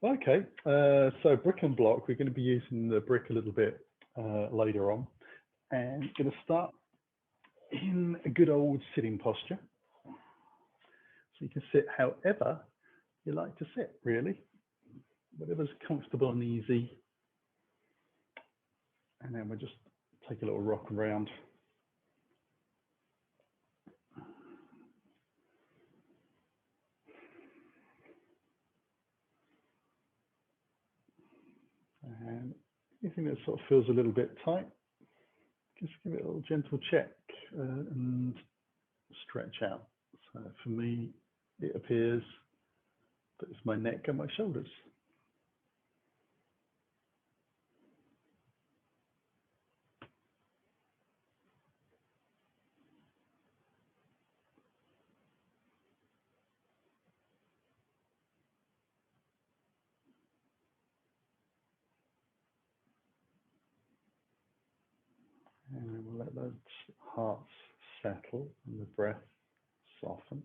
Okay, so brick and block, we're going to be using the brick a little bit later on, and going to start in a good old sitting posture. So you can sit however you like to sit, really, whatever's comfortable and easy. And then we'll just take a little rock around. And anything that sort of feels a little bit tight, just give it a little gentle check and stretch out. So for me, it appears that it's my neck and my shoulders. And we'll let those hearts settle and the breath soften.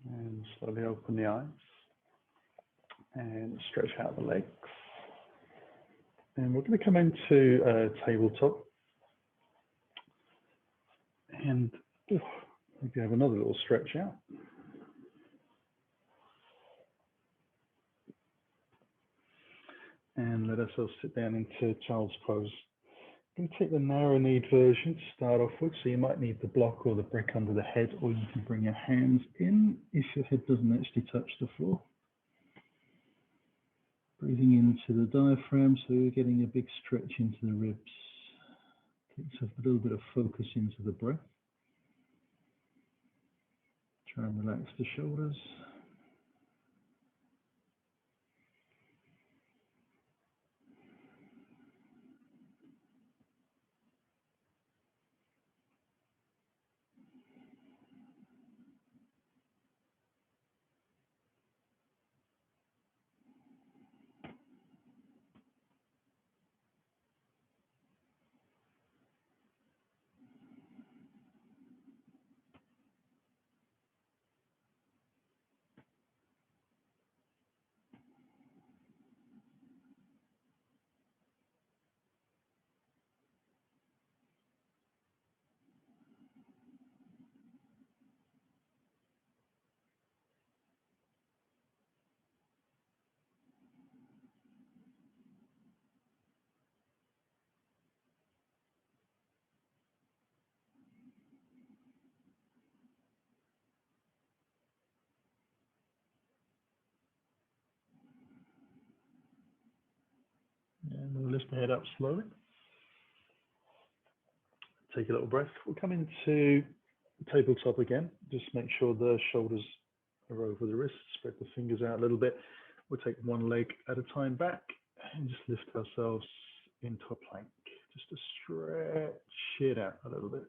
And slowly open the eyes and stretch out the legs. And we're going to come into tabletop. And maybe have another little stretch out. And let ourselves sit down into child's pose. I'm going to take the narrow kneed version to start off with. So you might need the block or the brick under the head, or you can bring your hands in if your head doesn't actually touch the floor. Breathing into the diaphragm, so you're getting a big stretch into the ribs. Takes a little bit of focus into the breath. Try and relax the shoulders. And we'll lift the head up slowly. Take a little breath. We'll come into tabletop again. Just make sure the shoulders are over the wrists. Spread the fingers out a little bit. We'll take one leg at a time back and just lift ourselves into a plank. Just to stretch it out a little bit.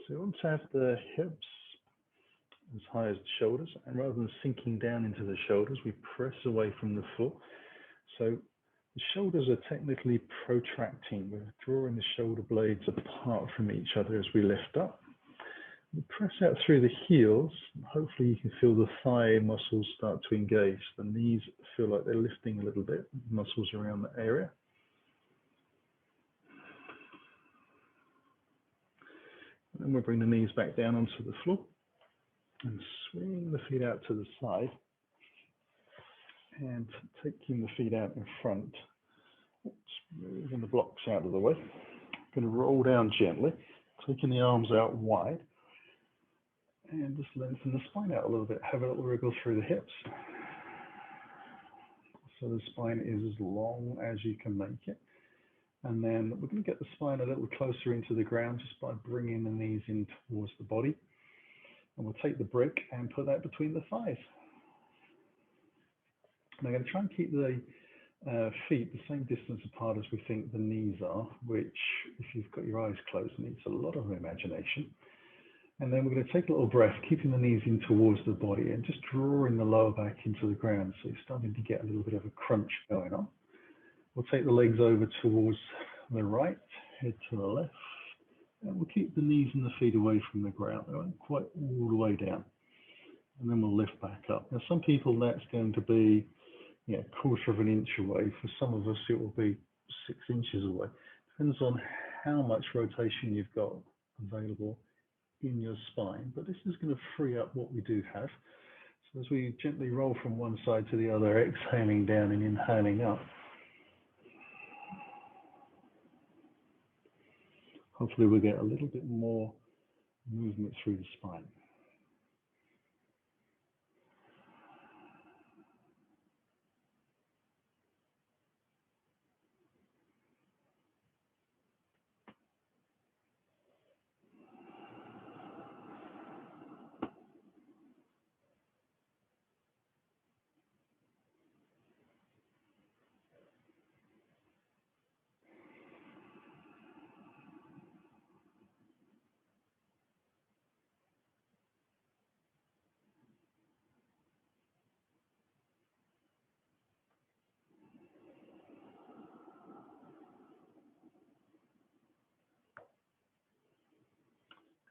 So you want to have the hips as high as the shoulders, and rather than sinking down into the shoulders, we press away from the floor. So the shoulders are technically protracting. We're drawing the shoulder blades apart from each other as we lift up. We press out through the heels. Hopefully you can feel the thigh muscles start to engage. The knees feel like they're lifting a little bit, muscles around the area. And then we'll bring the knees back down onto the floor and swing the feet out to the side. And taking the feet out in front, moving the blocks out of the way. Going to roll down gently, taking the arms out wide. And just lengthen the spine out a little bit. Have a little wriggle through the hips. So the spine is as long as you can make it. And then we're going to get the spine a little closer into the ground just by bringing the knees in towards the body. And we'll take the brick and put that between the thighs. And I'm going to try and keep the feet the same distance apart as we think the knees are, which, if you've got your eyes closed, needs a lot of imagination. And then we're going to take a little breath, keeping the knees in towards the body and just drawing the lower back into the ground. So you're starting to get a little bit of a crunch going on. We'll take the legs over towards the right, head to the left, and we'll keep the knees and the feet away from the ground. They won't quite all the way down. And then we'll lift back up. Now, some people that's going to be a quarter of an inch away. For some of us, it will be 6 inches away. Depends on how much rotation you've got available in your spine, but this is going to free up what we do have. So as we gently roll from one side to the other, exhaling down and inhaling up, hopefully we'll get a little bit more movement through the spine.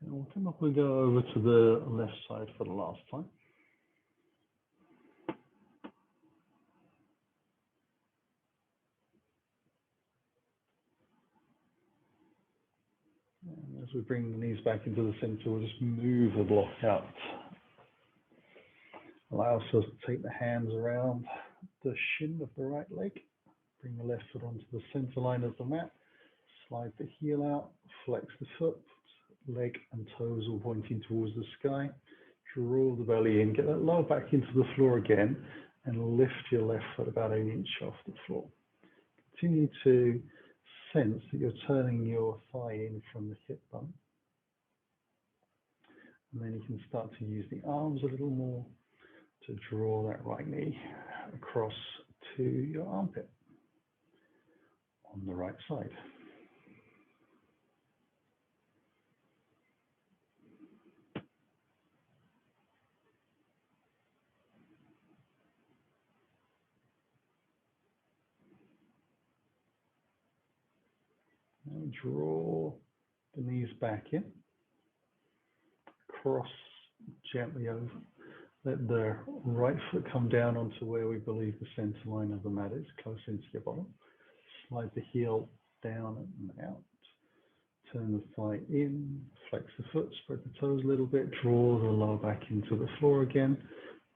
And we'll come up and go over to the left side for the last time. And as we bring the knees back into the center, we'll just move the block out. Allow ourselves to take the hands around the shin of the right leg. Bring the left foot onto the center line of the mat. Slide the heel out, flex the foot, leg and toes all pointing towards the sky. Draw the belly in, get that lower back into the floor again, and lift your left foot about 1 inch off the floor. Continue to sense that you're turning your thigh in from the hip bone. And then you can start to use the arms a little more to draw that right knee across to your armpit on the right side. And draw the knees back in, cross gently over. Let the right foot come down onto where we believe the center line of the mat is, close into your bottom. Slide the heel down and out. Turn the thigh in, flex the foot, spread the toes a little bit, draw the lower back into the floor again,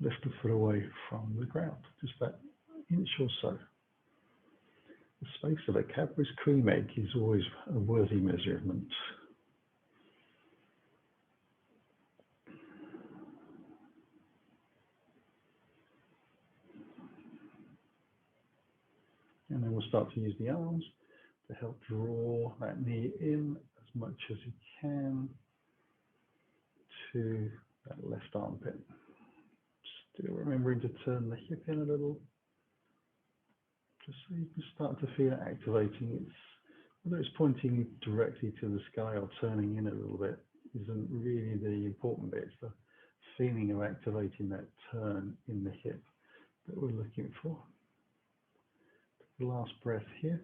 lift the foot away from the ground, just that inch or so. The space of a Cadbury's cream egg is always a worthy measurement. And then we'll start to use the arms to help draw that knee in as much as you can to that left armpit. Still remembering to turn the hip in a little, just so you can start to feel it activating. Whether it's pointing directly to the sky or turning in a little bit isn't really the important bit. It's the feeling of activating that turn in the hip that we're looking for. The last breath here.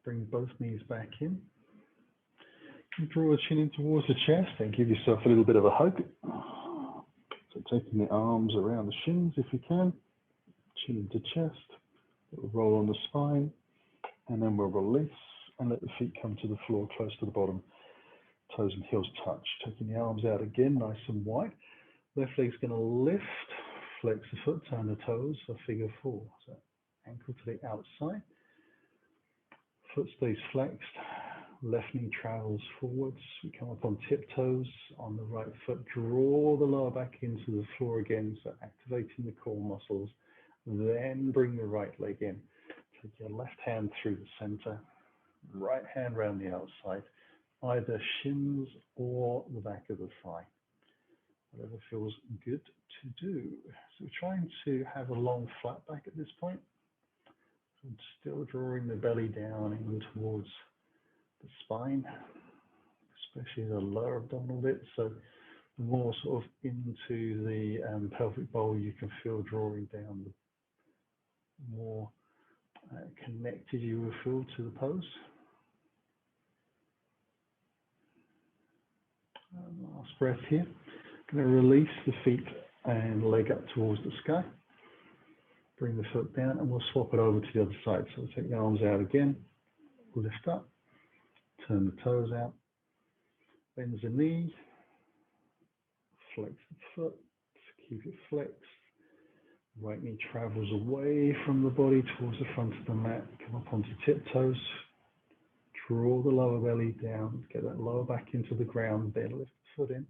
Bring both knees back in. You draw the chin in towards the chest and give yourself a little bit of a hug. So taking the arms around the shins if you can. Chin into chest. Little roll on the spine. And then we'll release and let the feet come to the floor close to the bottom. Toes and heels touch. Taking the arms out again, nice and wide. Left leg's going to lift. Flex the foot, turn the toes for figure four. So ankle to the outside. Foot stays flexed. Left knee travels forwards. We come up on tiptoes on the right foot. Draw the lower back into the floor again. So activating the core muscles. Then bring the right leg in. Take your left hand through the center. Right hand round the outside. Either shins or the back of the thigh. Whatever feels good to do. So we're trying to have a long flat back at this point. I'm still drawing the belly down in towards the spine, especially the lower abdominal bit. So the more sort of into the pelvic bowl you can feel drawing down, the more connected you will feel to the pose. Last breath here. Going to release the feet and leg up towards the sky. Bring the foot down and we'll swap it over to the other side. So we'll take the arms out again, lift up, turn the toes out, bend the knee, flex the foot, keep it flexed. Right knee travels away from the body towards the front of the mat, come up onto tiptoes, draw the lower belly down, get that lower back into the ground, then lift the foot in.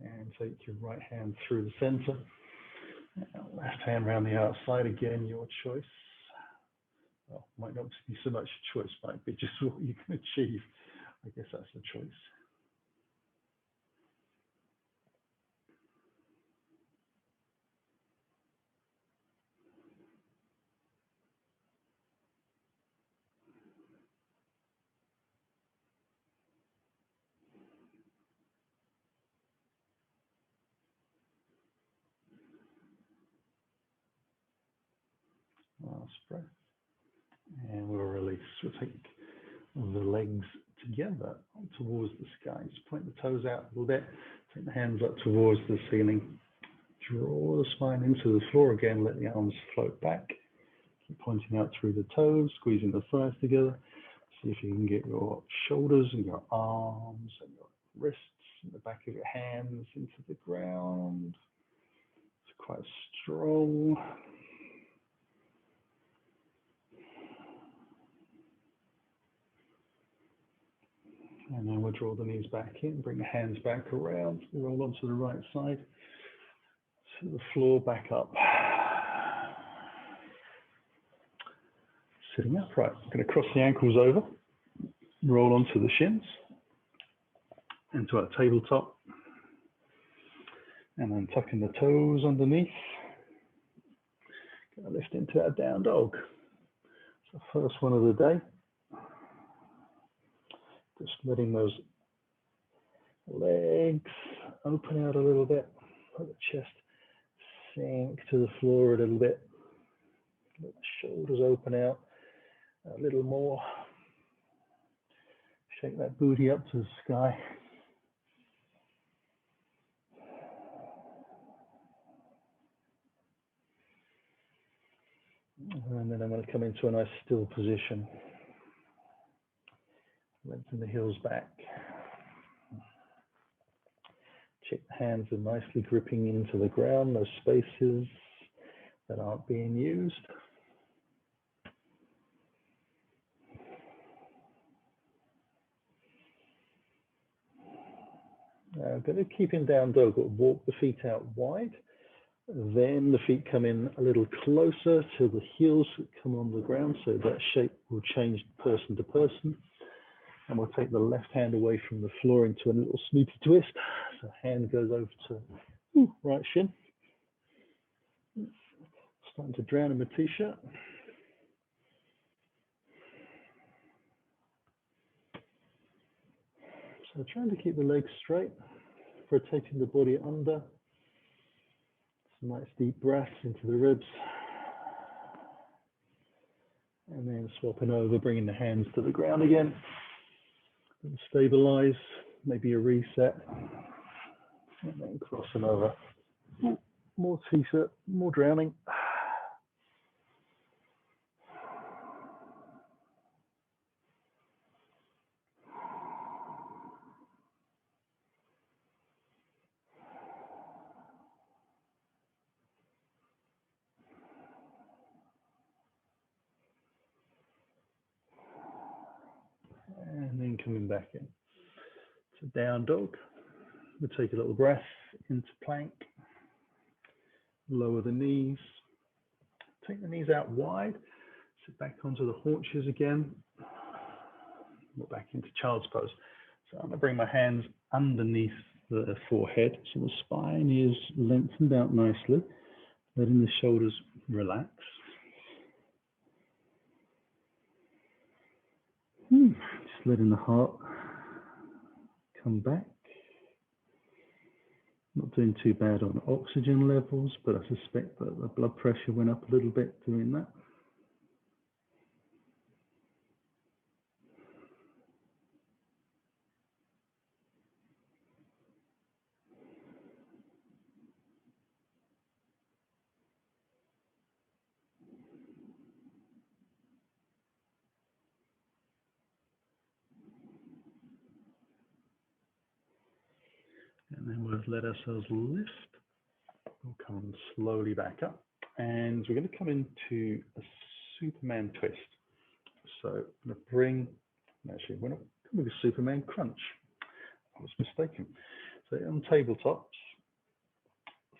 And take your right hand through the center. Left hand around the outside, again, your choice. Well, might not be so much a choice, might be just what you can achieve. I guess that's the choice. Last breath. And we'll release. We'll take the legs together towards the sky. Just point the toes out a little bit. Take the hands up towards the ceiling. Draw the spine into the floor again. Let the arms float back. Keep pointing out through the toes, squeezing the thighs together. See if you can get your shoulders and your arms and your wrists and the back of your hands into the ground. It's quite strong. And then we'll draw the knees back in, bring the hands back around, roll onto the right side, to the floor, back up. Sitting upright. I'm going to cross the ankles over, roll onto the shins, into our tabletop, and then tucking the toes underneath. Going to lift into our down dog. It's the first one of the day. Just letting those legs open out a little bit. Let the chest sink to the floor a little bit. Let the shoulders open out a little more. Shake that booty up to the sky. And then I'm going to come into a nice still position. Lengthen the heels back. Check the hands are nicely gripping into the ground, those spaces that aren't being used. Now I'm going to keep in down dog, but walk the feet out wide. Then the feet come in a little closer till the heels come on the ground, so that shape will change person to person. And we'll take the left hand away from the floor into a little Snoopy twist. So hand goes over to right shin. Starting to drown in my t-shirt. So trying to keep the legs straight, rotating the body under. Some nice deep breaths into the ribs. And then swapping over, bringing the hands to the ground again. And stabilize, maybe a reset. And then crossing over. More t-shirt, more drowning. And then coming back in. So down dog. We'll take a little breath into plank. Lower the knees. Take the knees out wide. Sit back onto the haunches again. We're back into child's pose. So I'm going to bring my hands underneath the forehead. So the spine is lengthened out nicely. Letting the shoulders relax. Just letting the heart come back. Not doing too bad on oxygen levels, but I suspect that the blood pressure went up a little bit doing that. And then we'll let ourselves lift. We'll come slowly back up. And we're going to come into a Superman twist. So I'm going to bring, actually, we're not coming with a Superman crunch. I was mistaken. So on tabletops,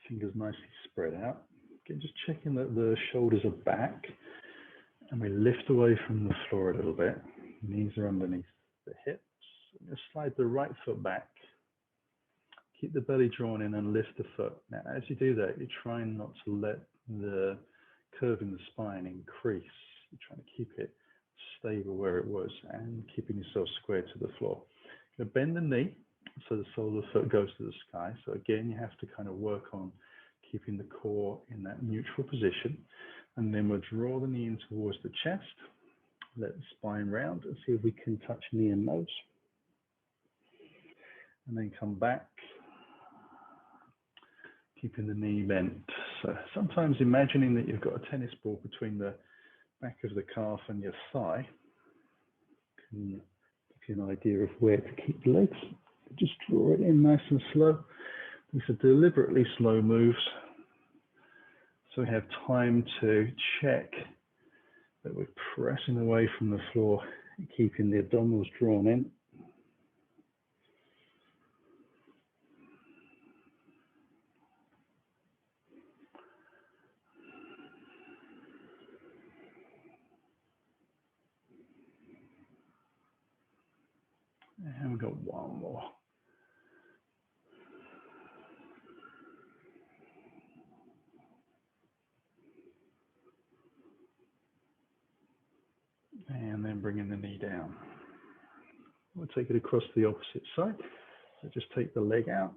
fingers nicely spread out. Again, just checking that the shoulders are back. And we lift away from the floor a little bit. Knees are underneath the hips. I'm going to slide the right foot back. Keep the belly drawn in and lift the foot. Now, as you do that, you're trying not to let the curve in the spine increase. You're trying to keep it stable where it was and keeping yourself square to the floor. You're going to bend the knee so the sole of the foot goes to the sky. So again, you have to kind of work on keeping the core in that neutral position. And then we'll draw the knee in towards the chest. Let the spine round and see if we can touch knee and nose. And then come back. Keeping the knee bent. So sometimes imagining that you've got a tennis ball between the back of the calf and your thigh can give you an idea of where to keep the legs. Just draw it in nice and slow. These are deliberately slow moves. So we have time to check that we're pressing away from the floor, keeping the abdominals drawn in. And we've got one more. And then bringing the knee down. We'll take it across the opposite side. So just take the leg out,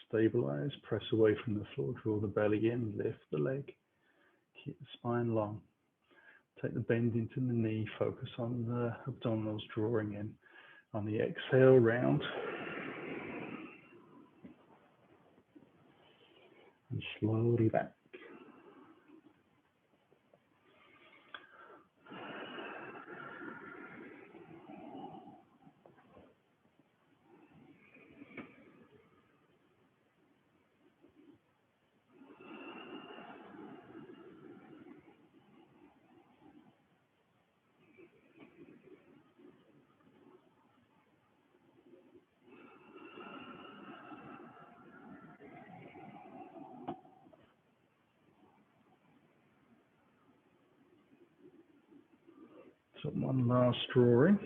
stabilize, press away from the floor, draw the belly in, lift the leg, keep the spine long. Take the bend into the knee, focus on the abdominals drawing in. On the exhale, round. And slowly back. So one last drawing.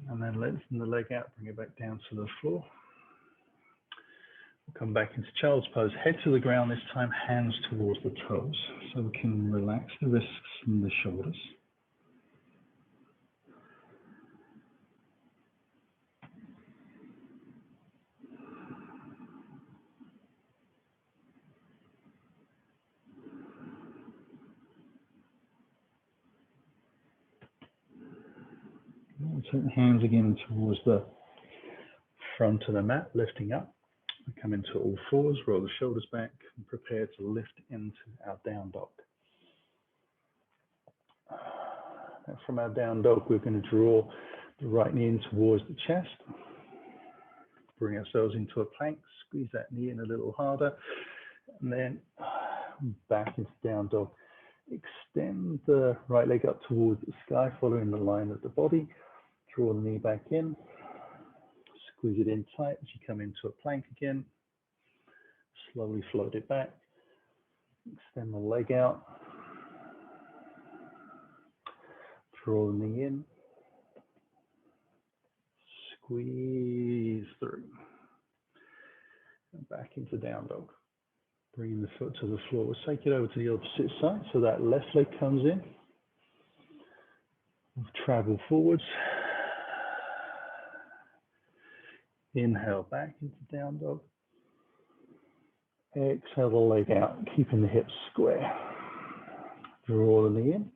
And then lengthen the leg out, bring it back down to the floor. We'll come back into child's pose, head to the ground this time, hands towards the toes. So we can relax the wrists and the shoulders. We'll take the hands again towards the front of the mat, lifting up. We come into all fours, roll the shoulders back, and prepare to lift into our down dog. Now from our down dog, we're going to draw the right knee in towards the chest. Bring ourselves into a plank, squeeze that knee in a little harder, and then back into down dog. Extend the right leg up towards the sky, following the line of the body. Draw the knee back in, squeeze it in tight as you come into a plank again. Slowly float it back, extend the leg out, draw the knee in, squeeze through, and back into down dog. Bringing the foot to the floor. We'll take it over to the opposite side, so that left leg comes in. We'll travel forwards. Inhale back into down dog. Exhale the leg out, keeping the hips square. Draw the knee in,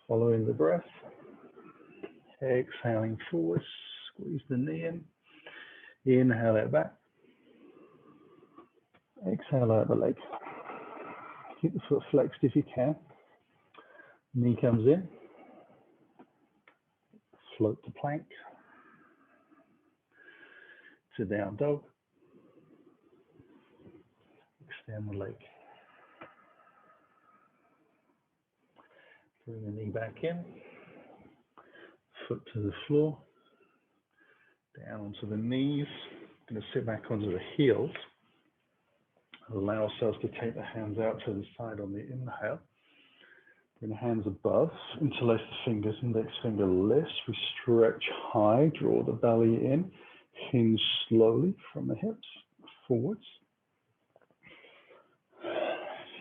following the breath. Exhaling forwards, squeeze the knee in. Inhale it back. Exhale out the leg. Keep the foot flexed if you can. Knee comes in. Float to plank. To down dog. Extend the leg. Bring the knee back in. Foot to the floor. Down onto the knees. Going to sit back onto the heels. Allow ourselves to take the hands out to the side on the inhale. Bring the hands above, interlace the fingers, index finger lifts. We stretch high, draw the belly in, hinge slowly from the hips, forwards.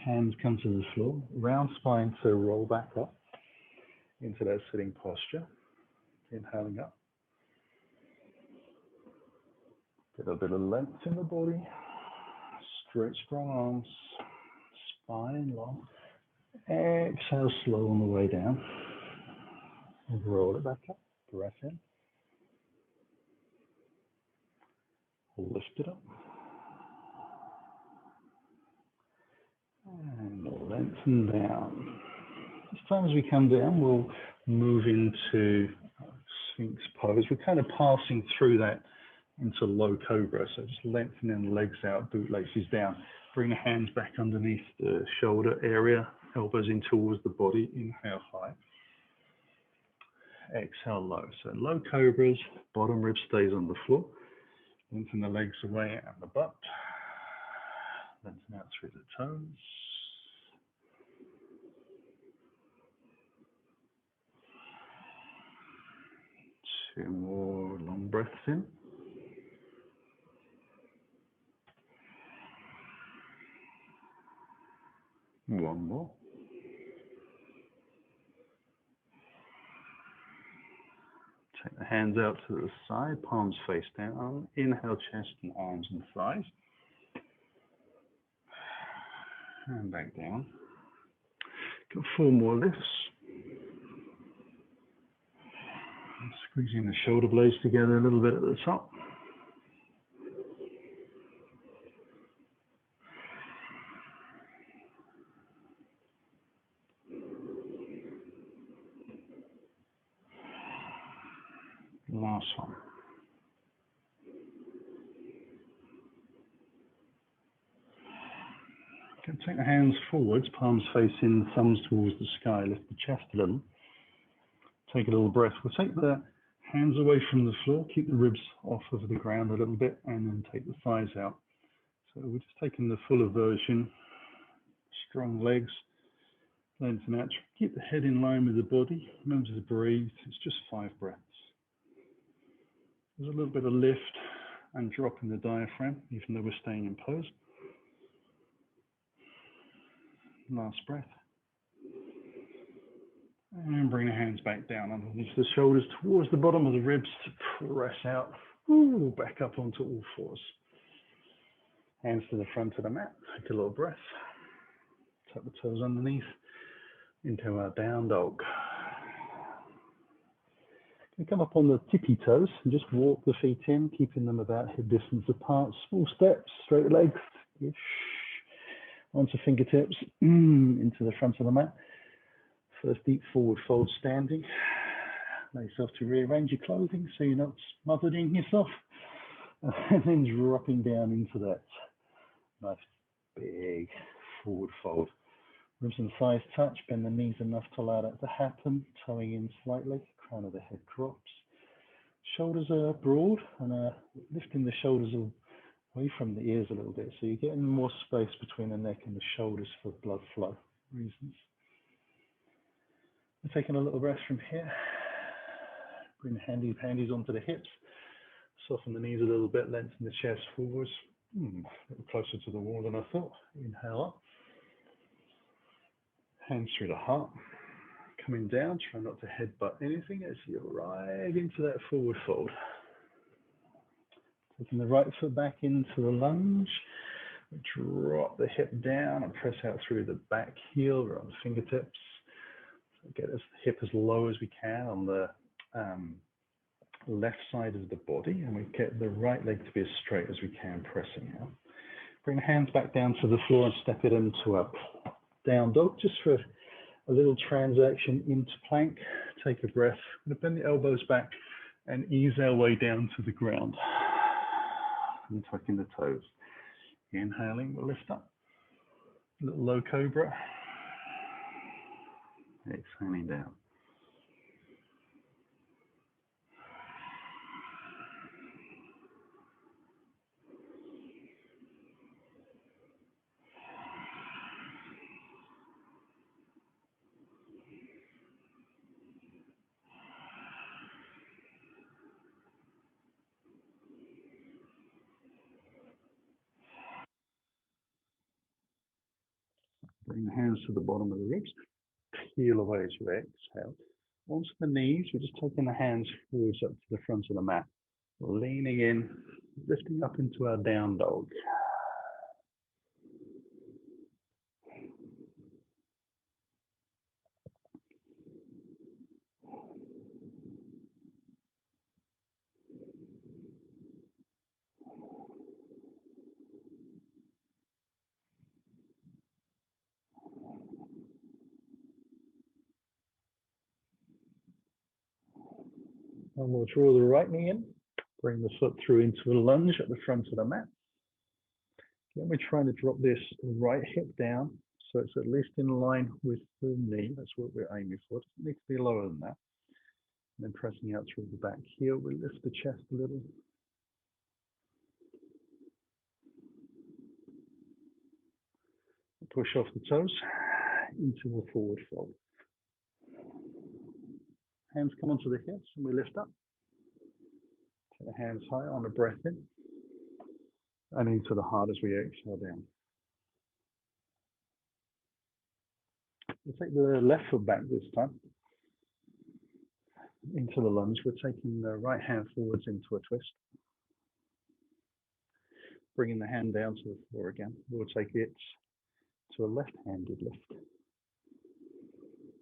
Hands come to the floor, round spine to roll back up into that sitting posture. Inhaling up. Get a bit of length in the body. Straight, strong arms, spine long. Exhale slow on the way down. And roll it back up. Breath in. Lift it up. And lengthen down. As time as we come down, we'll move into Sphinx pose. We're kind of passing through that into low cobra, so just lengthening the legs out, bootlaces down. Bring the hands back underneath the shoulder area, elbows in towards the body. Inhale high. Exhale low. So low cobras, bottom rib stays on the floor. Lengthen the legs away and the butt. Lengthen out through the toes. Two more long breaths in. One more. Take the hands out to the side, palms face down. Inhale, chest and arms and thighs. And back down. Got 4 more lifts. Squeezing the shoulder blades together a little bit at the top. Last one. Can take the hands forwards, palms facing, thumbs towards the sky. Lift the chest a little. Take a little breath. We'll take the hands away from the floor. Keep the ribs off of the ground a little bit, and then take the thighs out. So we're just taking the fuller version, strong legs, lengthen out, keep the head in line with the body. Remember to breathe, it's just 5 breaths. There's a little bit of lift and drop in the diaphragm, even though we're staying in pose. Last breath. And bring the hands back down underneath the shoulders towards the bottom of the ribs to press out. Ooh, back up onto all fours. Hands to the front of the mat. Take a little breath. Tuck the toes underneath into our down dog. You come up on the tippy toes and just walk the feet in, keeping them about hip distance apart. Small steps, straight legs. Onto fingertips, into the front of the mat. First deep forward fold standing. Allow yourself to rearrange your clothing so you're not smothered in yourself. And then dropping down into that nice big forward fold. Ribs and thighs touch, bend the knees enough to allow that to happen. Toeing in slightly, crown of the head drops. Shoulders are broad and lifting the shoulders away from the ears a little bit. So you're getting more space between the neck and the shoulders for blood flow reasons. We're taking a little breath from here. Bring the handies onto the hips. Soften the knees a little bit, lengthen the chest forwards. A little closer to the wall than I thought. Inhale up. Hands through the heart. Coming down, try not to headbutt anything as you arrive into that forward fold. Taking the right foot back into the lunge. Drop the hip down and press out through the back heel or on the fingertips. Get the hip as low as we can on the left side of the body, and we get the right leg to be as straight as we can, pressing out. Bring the hands back down to the floor and step it into a down dog, just for a little transaction into plank. Take a breath. I'm going to bend the elbows back and ease our way down to the ground. And tucking the toes. Inhaling, we'll lift up. A little low cobra. Exhaling down. Bring the hands to the bottom of the ribs. Peel away as you exhale. Onto the knees, we're just taking the hands forwards up to the front of the mat. Leaning in, lifting up into our down dog. And we'll draw the right knee in, bring the foot through into a lunge at the front of the mat. Then we're trying to drop this right hip down so it's at least in line with the knee. That's what we're aiming for. It doesn't need to be lower than that. And then pressing out through the back heel, we lift the chest a little. Push off the toes into a forward fold. Hands come onto the hips and we lift up. Take the hands high on a breath in and into the heart as we exhale down. We'll take the left foot back this time into the lunge. We're taking the right hand forwards into a twist. Bringing the hand down to the floor again. We'll take it to a left-handed lift.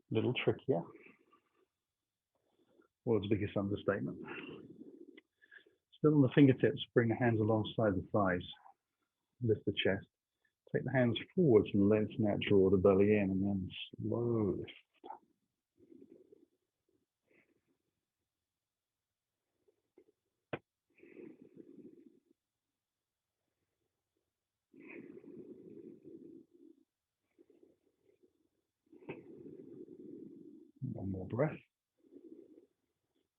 Little trickier. World's biggest understatement. Still on the fingertips, bring the hands alongside the thighs. Lift the chest. Take the hands forwards and lengthen out, draw the belly in, and then slow lift. One more breath.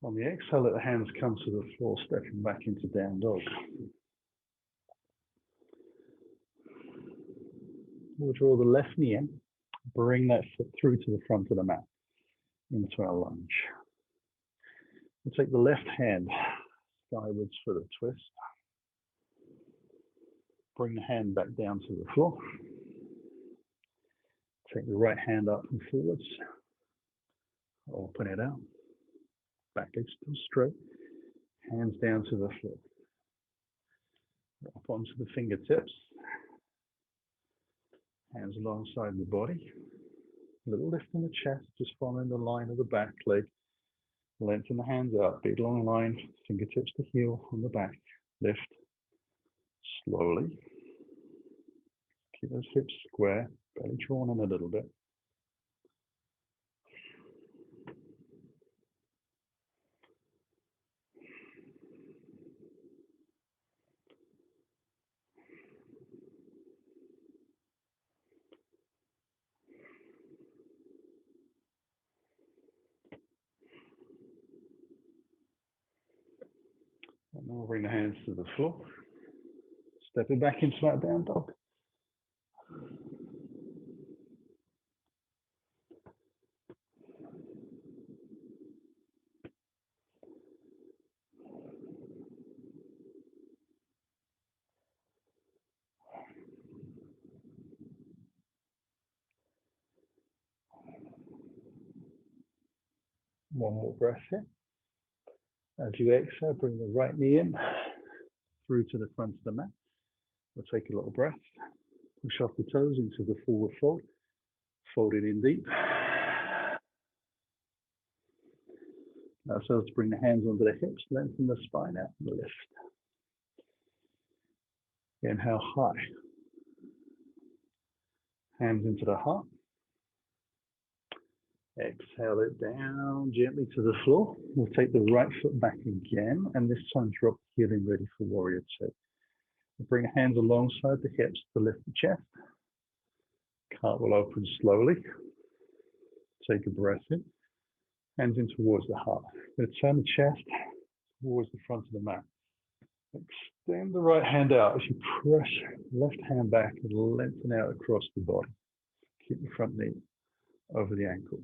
On the exhale, let the hands come to the floor, stepping back into down dog. We'll draw the left knee in, bring that foot through to the front of the mat into our lunge. We'll take the left hand skywards for the twist. Bring the hand back down to the floor. Take the right hand up and forwards. Open it out. Back leg still straight. Hands down to the floor. Up onto the fingertips. Hands alongside the body. A little lift in the chest, just following the line of the back leg. Lengthen the hands out, big long line, fingertips to heel on the back. Lift slowly. Keep those hips square, belly drawn in a little bit. And then we'll bring the hands to the floor. Stepping back into that down dog. One more breath here. As you exhale, bring the right knee in through to the front of the mat. We'll take a little breath. Push off the toes into the forward fold. Fold it in deep. Now, so to bring the hands onto the hips, lengthen the spine out and lift. Inhale high. Hands into the heart. Exhale it down gently to the floor. We'll take the right foot back again, and this time drop the heel in, ready for warrior two. We'll bring the hands alongside the hips to lift the chest. Cartwheel open slowly. Take a breath in. Hands in towards the heart. We're going to turn the chest towards the front of the mat. Extend the right hand out as you press left hand back and lengthen out across the body. Keep the front knee over the ankle.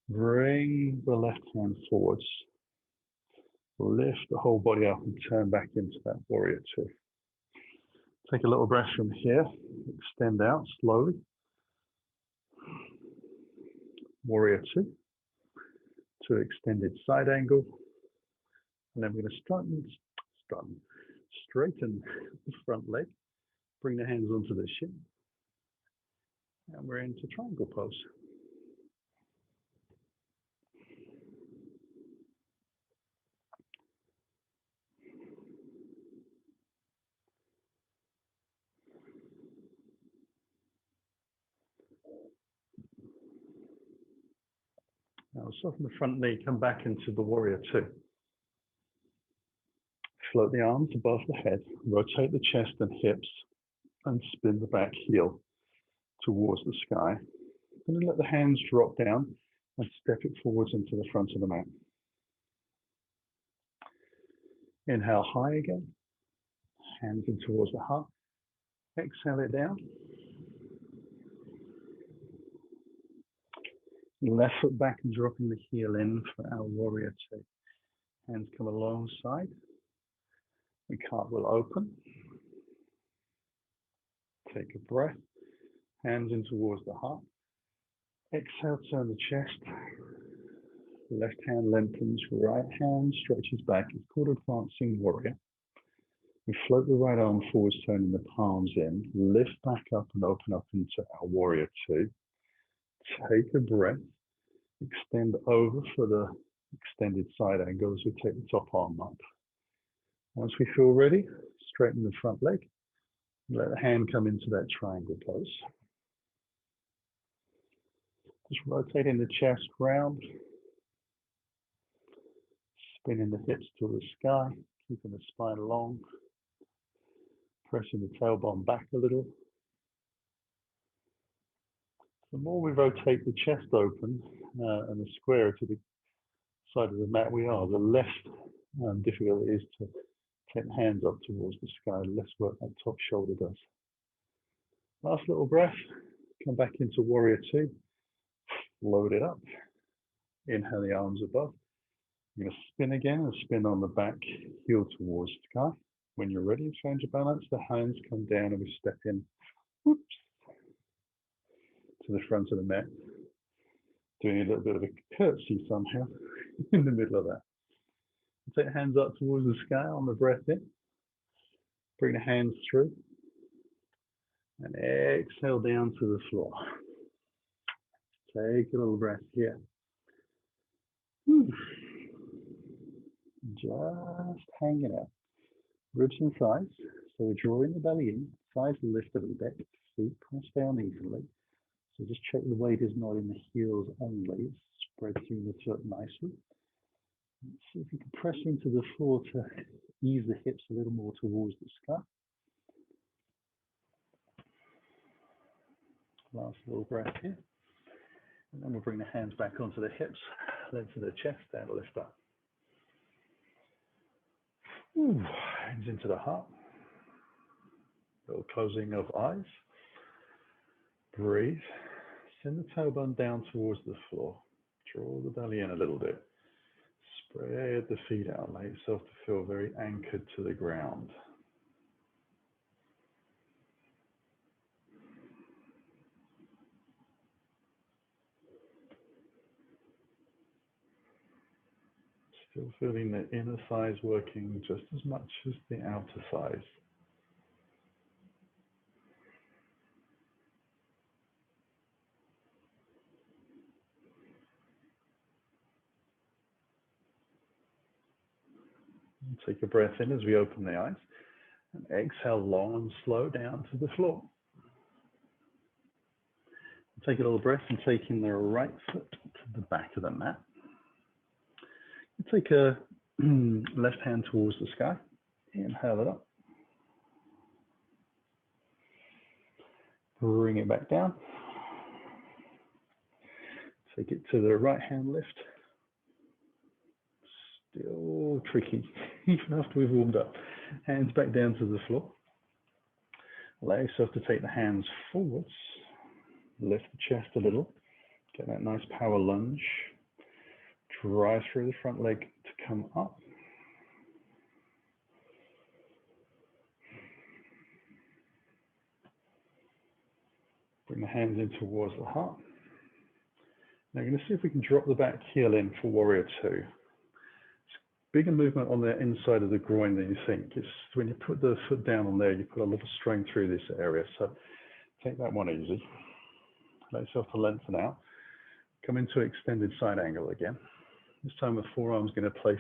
Bring the left hand forwards. Lift the whole body up and turn back into that warrior two. Take a little breath from here. Extend out slowly. Warrior two. To extended side angle. And then we're going to straighten the front leg. Bring the hands onto the shin. And we're into triangle pose. Now soften the front knee, come back into the warrior two. Float the arms above the head, rotate the chest and hips, and spin the back heel towards the sky. And then let the hands drop down and step it forwards into the front of the mat. Inhale high again, hands in towards the heart. Exhale it down. Left foot back and dropping the heel in for our warrior two. Hands come alongside. The cartwheel open. Take a breath. Hands in towards the heart. Exhale, turn the chest. Left hand lengthens, right hand stretches back. It's called advancing warrior. We float the right arm forwards, turning the palms in. Lift back up and open up into our warrior two. Take a breath. Extend over for the extended side angle as we take the top arm up. Once we feel ready, straighten the front leg. Let the hand come into that triangle pose. Just rotating the chest round. Spinning the hips to the sky, keeping the spine long. Pressing the tailbone back a little. The more we rotate the chest open and the square to the side of the mat we are, the less difficult it is to take the hands up towards the sky, the less work that top shoulder does. Last little breath. Come back into warrior two. Load it up. Inhale the arms above. You're going to spin again and spin on the back, heel towards the sky. When you're ready, change your balance. The hands come down and we step in, whoops, to the front of the mat. Doing a little bit of a curtsy somehow in the middle of that. Take the hands up towards the sky on the breath in. Bring the hands through. And exhale down to the floor. Take a little breath here. Just hanging out. Ribs and thighs. So we're drawing the belly in. Thighs lift a little bit. Feet press down evenly. So just check the weight is not in the heels only. It's spread through the foot nicely. Let's see if you can press into the floor to ease the hips a little more towards the sky. Last little breath here. And then we'll bring the hands back onto the hips, legs to the chest, down to lift up. Hands into the heart. Little closing of eyes. Breathe. Send the tailbone down towards the floor. Draw the belly in a little bit. Spread the feet out. Allow yourself to feel very anchored to the ground. Still feeling the inner thighs working just as much as the outer thighs. Take a breath in as we open the eyes. And exhale long and slow down to the floor. Take a little breath and taking the right foot to the back of the mat. Take a left hand towards the sky. Inhale it up. Bring it back down. Take it to the right hand lift. Still tricky, even after we've warmed up. Hands back down to the floor. Allow yourself to take the hands forwards. Lift the chest a little. Get that nice power lunge. Drive through the front leg to come up. Bring the hands in towards the heart. Now we're going to see if we can drop the back heel in for warrior two. Bigger movement on the inside of the groin than you think. It's when you put the foot down on there, you put a lot of strain through this area. So take that one easy. Allow yourself to lengthen out. Come into extended side angle again. This time the forearm's going to place,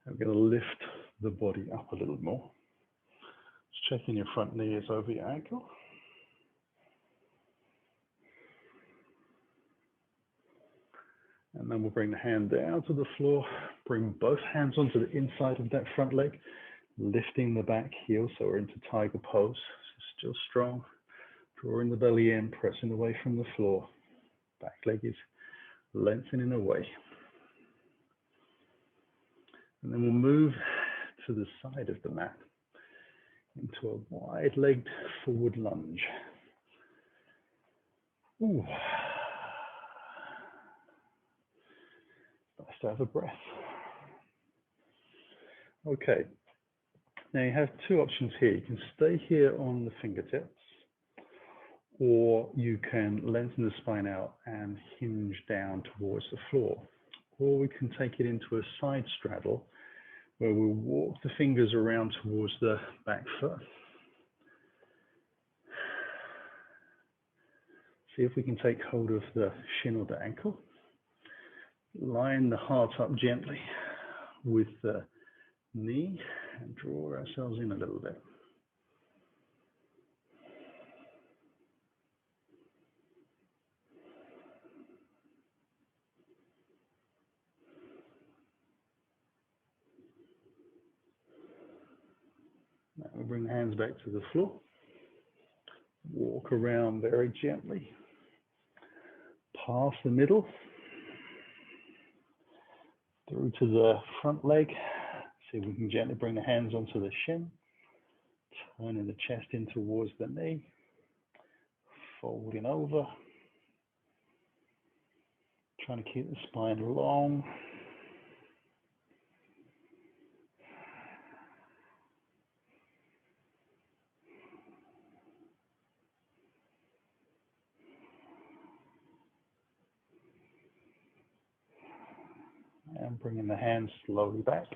I'm going to lift the body up a little more. Just checking your front knee is over your ankle. And then we'll bring the hand down to the floor, bring both hands onto the inside of that front leg, lifting the back heel, so we're into tiger pose. Still strong, drawing the belly in, pressing away from the floor. Back leg is lengthening away. And then we'll move to the side of the mat into a wide-legged forward lunge. Ooh. Nice to have a breath. Okay, now you have two options here. You can stay here on the fingertips, or you can lengthen the spine out and hinge down towards the floor. Or we can take it into a side straddle where we'll walk the fingers around towards the back foot. See if we can take hold of the shin or the ankle. Line the heart up gently with the knee and draw ourselves in a little bit. Now we'll bring the hands back to the floor. Walk around very gently. Past the middle. Through to the front leg. See if we can gently bring the hands onto the shin. Turning the chest in towards the knee. folding over, trying to keep the spine long. And bringing the hands slowly back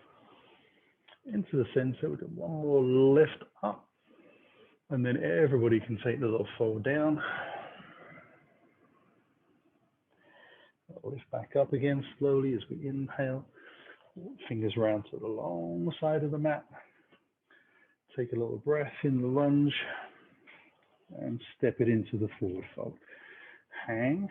into the center. We've got one more lift up, and then everybody can take the little fold down. Lift back up again slowly as we inhale. Fingers round to the long side of the mat. Take a little breath in the lunge and step it into the forward fold. Hang.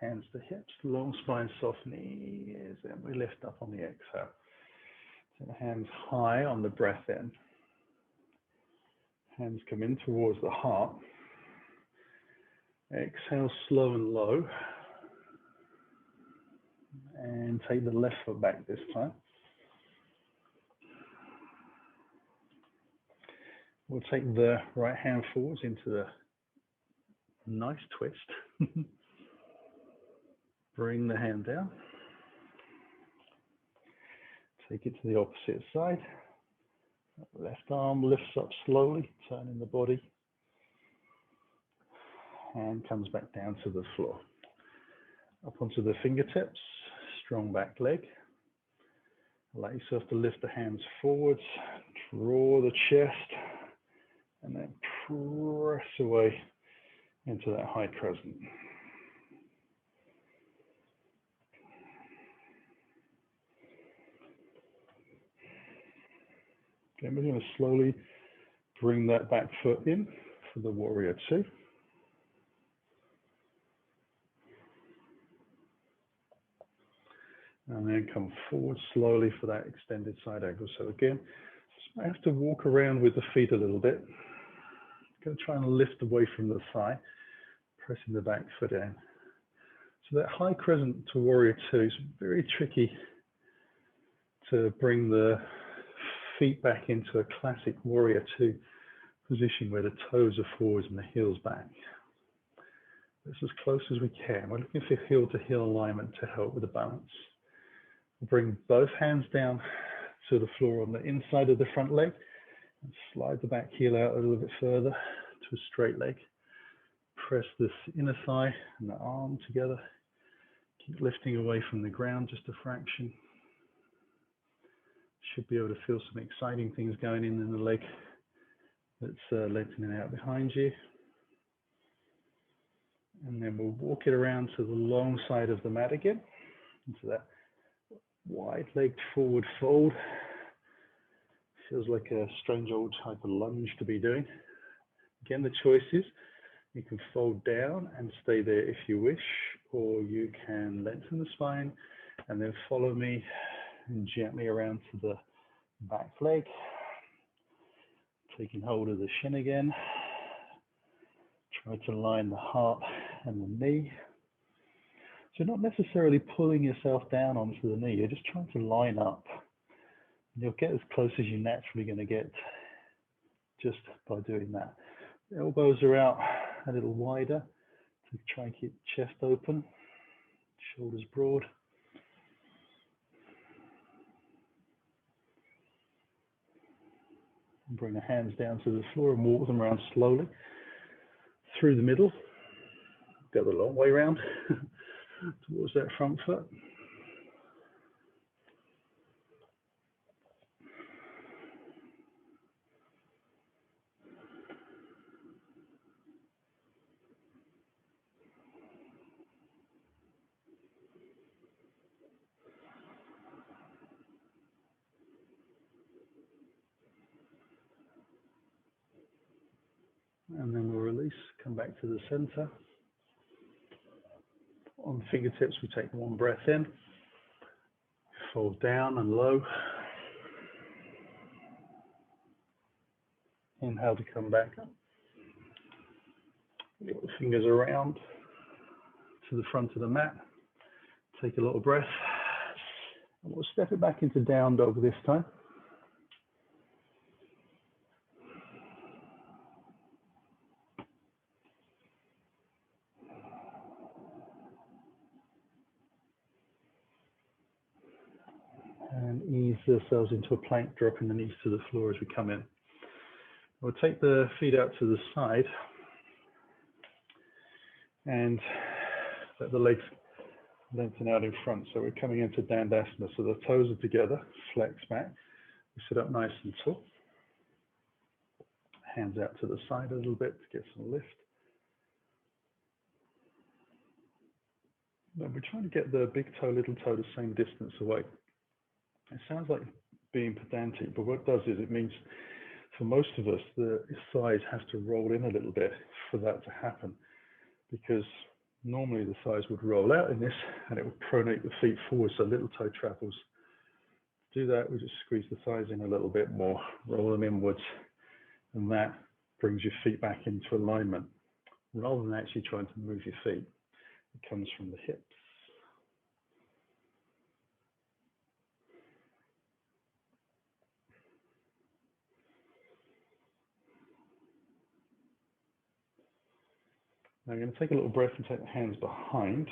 Hands to hips, long spine softening as then we lift up on the exhale. So the hands high on the breath in. Hands come in towards the heart. Exhale slow and low. And take the left foot back this time. We'll take the right hand forwards into the nice twist. Bring the hand down. Take it to the opposite side. Left arm lifts up slowly, turning the body. Hand comes back down to the floor. Up onto the fingertips, strong back leg. Allow yourself to lift the hands forwards, draw the chest, and then press away into that high crescent. Okay, we're going to slowly bring that back foot in for the warrior two. And then come forward slowly for that extended side angle. So again, I have to walk around with the feet a little bit. I'm going to try and lift away from the thigh, pressing the back foot in. So that high crescent to warrior two is very tricky to bring the feet back into a classic warrior two position where the toes are forwards and the heels back. It's as close as we can. We're looking for heel to heel alignment to help with the balance. We'll bring both hands down to the floor on the inside of the front leg and slide the back heel out a little bit further to a straight leg. Press this inner thigh and the arm together. Keep lifting away from the ground just a fraction. Should be able to feel some exciting things going in the leg that's lengthening out behind you. And then we'll walk it around to the long side of the mat again, into that wide-legged forward fold. Feels like a strange old type of lunge to be doing. Again, the choice is you can fold down and stay there if you wish, or you can lengthen the spine and then follow me and gently around to the back leg, taking hold of the shin again. Try to line the heart and the knee. So you're not necessarily pulling yourself down onto the knee, you're just trying to line up. You'll get as close as you're naturally going to get just by doing that. The elbows are out a little wider to try and keep the chest open, shoulders broad. And bring the hands down to the floor and walk them around slowly through the middle. Go the long way round towards that front foot. And then we'll release, come back to the center. On fingertips, we take one breath in, fold down and low. Inhale to come back up. Get the fingers around to the front of the mat. Take a little breath. And we'll step it back into down dog this time. And ease ourselves into a plank, dropping the knees to the floor as we come in. We'll take the feet out to the side and let the legs lengthen out in front. So we're coming into Dandasana. So the toes are together, flex back. We sit up nice and tall. Hands out to the side a little bit to get some lift. Now we're trying to get the big toe, little toe the same distance away. It sounds like being pedantic, but what it does is it means for most of us, the thighs have to roll in a little bit for that to happen, because normally the thighs would roll out in this and it would pronate the feet forward, so little toe travels. To do that, we just squeeze the thighs in a little bit more, roll them inwards, and that brings your feet back into alignment. Rather than actually trying to move your feet, it comes from the hips. Now I'm going to take a little breath and take the hands behind.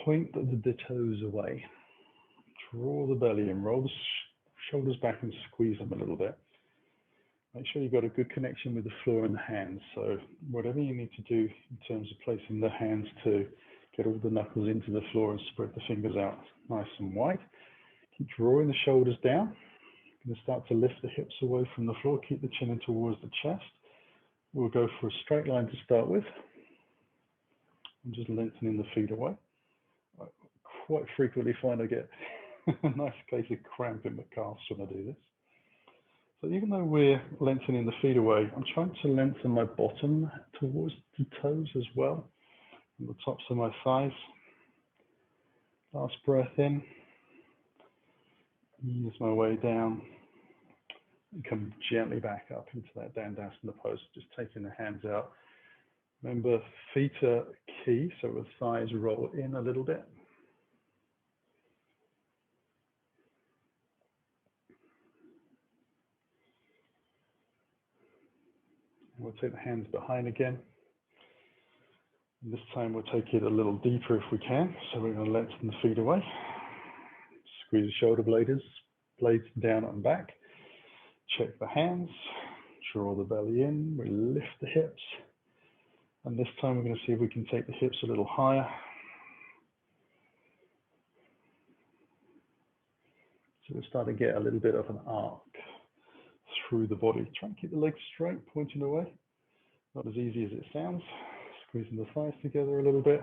Point the toes away. Draw the belly in, roll the shoulders back and squeeze them a little bit. Make sure you've got a good connection with the floor and the hands. So whatever you need to do in terms of placing the hands to get all the knuckles into the floor and spread the fingers out nice and wide. Keep drawing the shoulders down. You're going to start to lift the hips away from the floor. Keep the chin in towards the chest. We'll go for a straight line to start with. And just lengthening the feet away. I quite frequently find I get a nice case of cramp in my calves when I do this. So even though we're lengthening the feet away, I'm trying to lengthen my bottom towards the toes as well, and the tops of my thighs. Last breath in, ease my way down, and come gently back up into that Dandasana pose, just taking the hands out. Remember, feet are key, so the thighs roll in a little bit. We'll take the hands behind again. And this time we'll take it a little deeper if we can. So we're going to lengthen the feet away. Squeeze the shoulder blades down and back. Check the hands. Draw the belly in. We lift the hips. And this time we're going to see if we can take the hips a little higher. So we'll start to get a little bit of an arc through the body. Try and keep the legs straight, pointing away. Not as easy as it sounds. Squeezing the thighs together a little bit.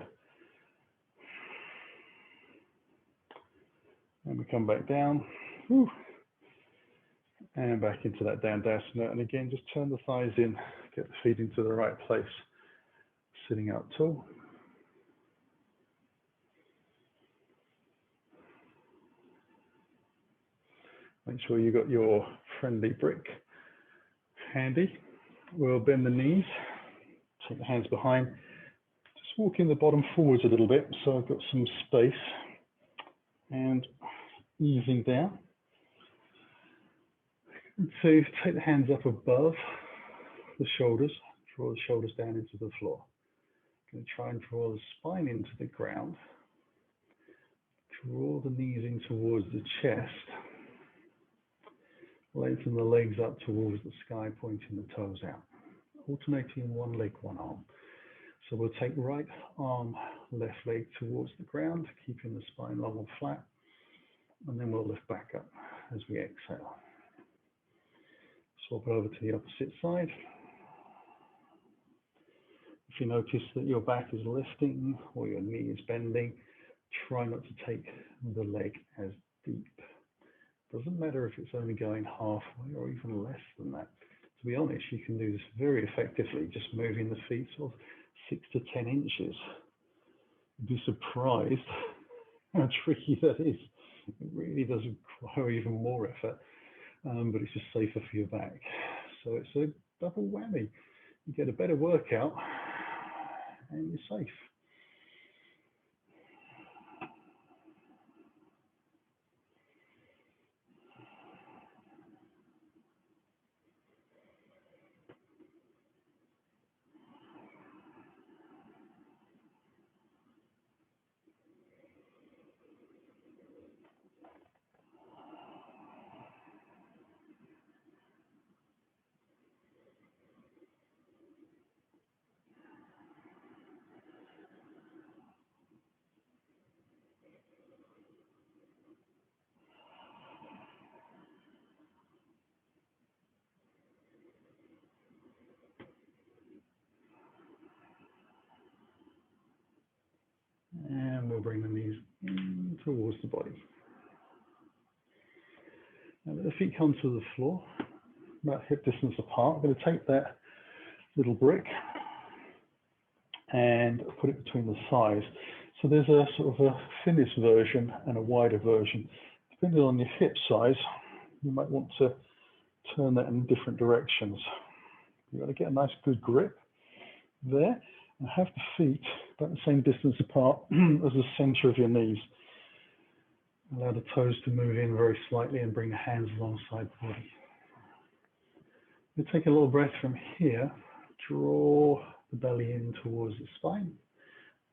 And we come back down. Whew. And back into that Dandasana. And again, just turn the thighs in, get the feet into the right place. Sitting up tall. Make sure you got your friendly brick handy. We'll bend the knees, take the hands behind, just walking the bottom forwards a little bit so I've got some space, and easing down. And so take the hands up above the shoulders, draw the shoulders down into the floor. Going to try and draw the spine into the ground. Draw the knees in towards the chest. Lengthen the legs up towards the sky, pointing the toes out. Alternating one leg, one arm. So we'll take right arm, left leg towards the ground, keeping the spine long and flat. And then we'll lift back up as we exhale. Swap it over to the opposite side. If you notice that your back is lifting or your knee is bending, try not to take the leg as deep. Doesn't matter if it's only going halfway or even less than that. To be honest, you can do this very effectively, just moving the feet sort of 6 to 10 inches. You'd be surprised how tricky that is. It really does require even more effort, but it's just safer for your back. So it's a double whammy. You get a better workout and you're safe. towards the body. Now let the feet come to the floor, about hip distance apart. I'm going to take that little brick and put it between the thighs. So there's a sort of a thinnest version and a wider version. Depending on your hip size, you might want to turn that in different directions. You've got to get a nice good grip there and have the feet about the same distance apart as the center of your knees. Allow the toes to move in very slightly and bring the hands alongside the body. You take a little breath from here, draw the belly in towards the spine,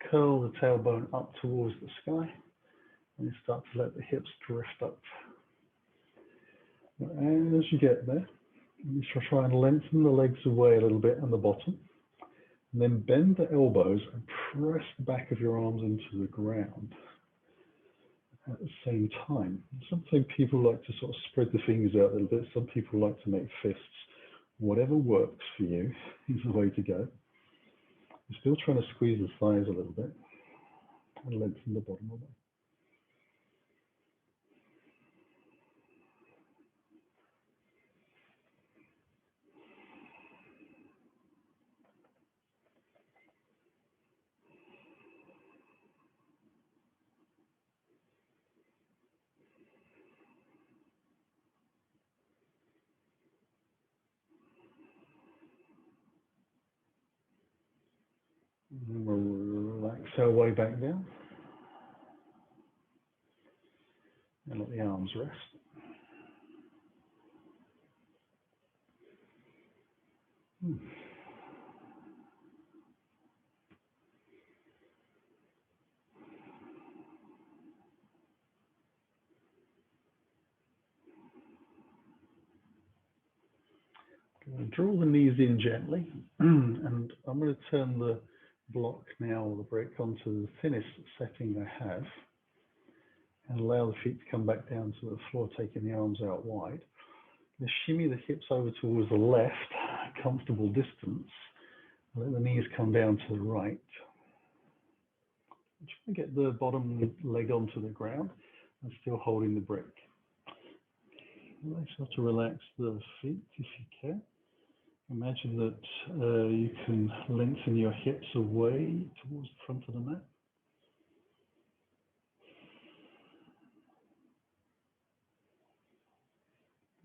curl the tailbone up towards the sky, and you start to let the hips drift up. And as you get there, you should try and lengthen the legs away a little bit on the bottom, and then bend the elbows and press the back of your arms into the ground at the same time. Sometimes people like to sort of spread the fingers out a little bit. Some people like to make fists. Whatever works for you is the way to go. You're still trying to squeeze the thighs a little bit and lengthen the bottom away. And we'll relax our way back down and let the arms rest. Draw the knees in gently, and I'm going to turn the block now, or the brick, onto the thinnest setting I have, and allow the feet to come back down to the floor, taking the arms out wide. Just shimmy the hips over towards the left, comfortable distance. Let the knees come down to the right. Try and get the bottom leg onto the ground and still holding the brick. Allow yourself to relax the feet if you can. Imagine that you can lengthen your hips away towards the front of the mat.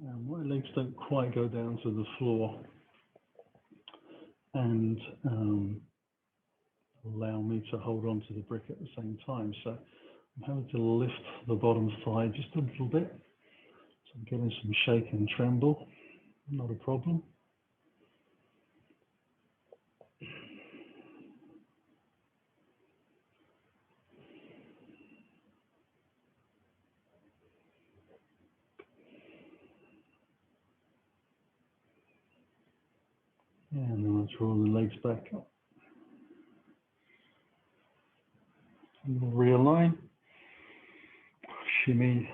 And my legs don't quite go down to the floor and allow me to hold on to the brick at the same time. So I'm having to lift the bottom thigh just a little bit. So I'm getting some shake and tremble, not a problem. And then I'll draw the legs back up. And we'll realign. Shimmy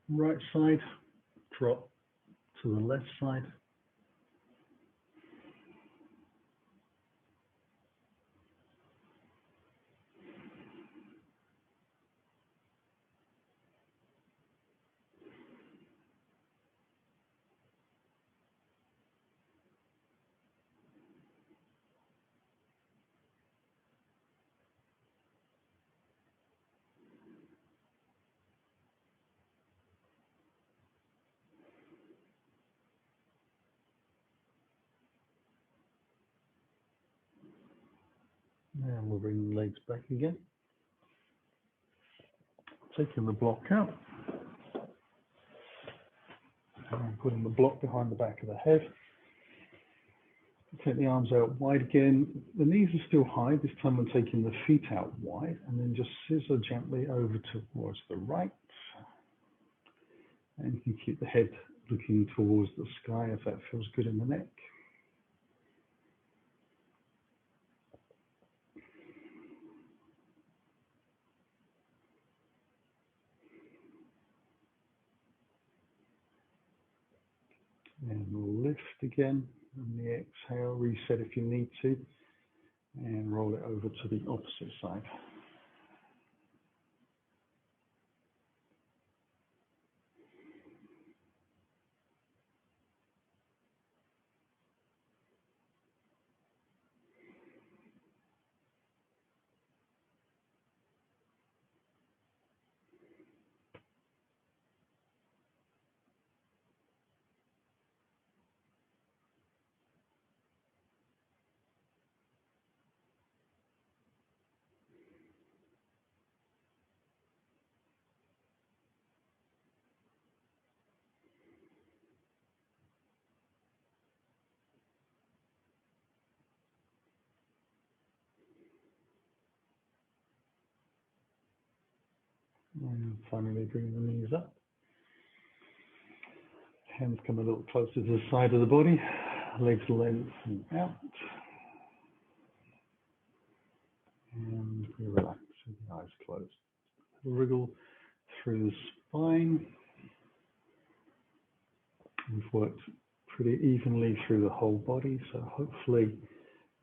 right side, drop to the left side. And we'll bring the legs back again. Taking the block out. And putting the block behind the back of the head. Take the arms out wide again. The knees are still high. This time I'm taking the feet out wide and then just scissor gently over towards the right. And you can keep the head looking towards the sky if that feels good in the neck. And we'll lift again on the exhale, reset if you need to, and roll it over to the opposite side. And finally bring the knees up. Hands come a little closer to the side of the body. Legs lengthen out. And we relax with the eyes closed. Wriggle through the spine. We've worked pretty evenly through the whole body, so hopefully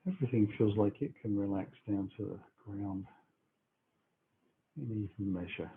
everything feels like it can relax down to the ground in even measure.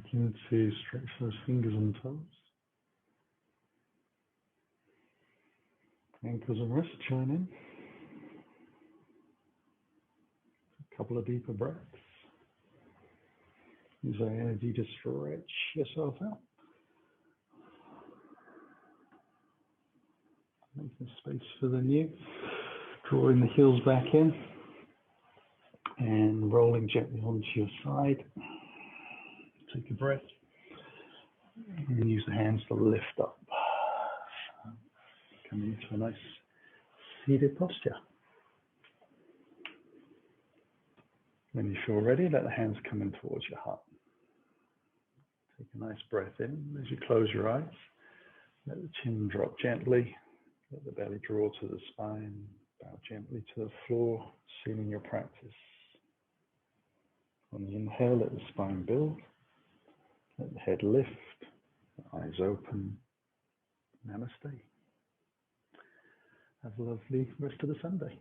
Begin to stretch those fingers and toes. Ankles and wrists join in. A couple of deeper breaths. Use our energy to stretch yourself out. Making space for the new. Drawing the heels back in. And rolling gently onto your side. Take a breath. And use the hands to lift up. Come into a nice seated posture. When you feel ready, let the hands come in towards your heart. Take a nice breath in. As you close your eyes, let the chin drop gently. Let the belly draw to the spine. Bow gently to the floor, sealing your practice. On the inhale, let the spine build. Let the head lift. The eyes open. Namaste. Have a lovely rest of the Sunday.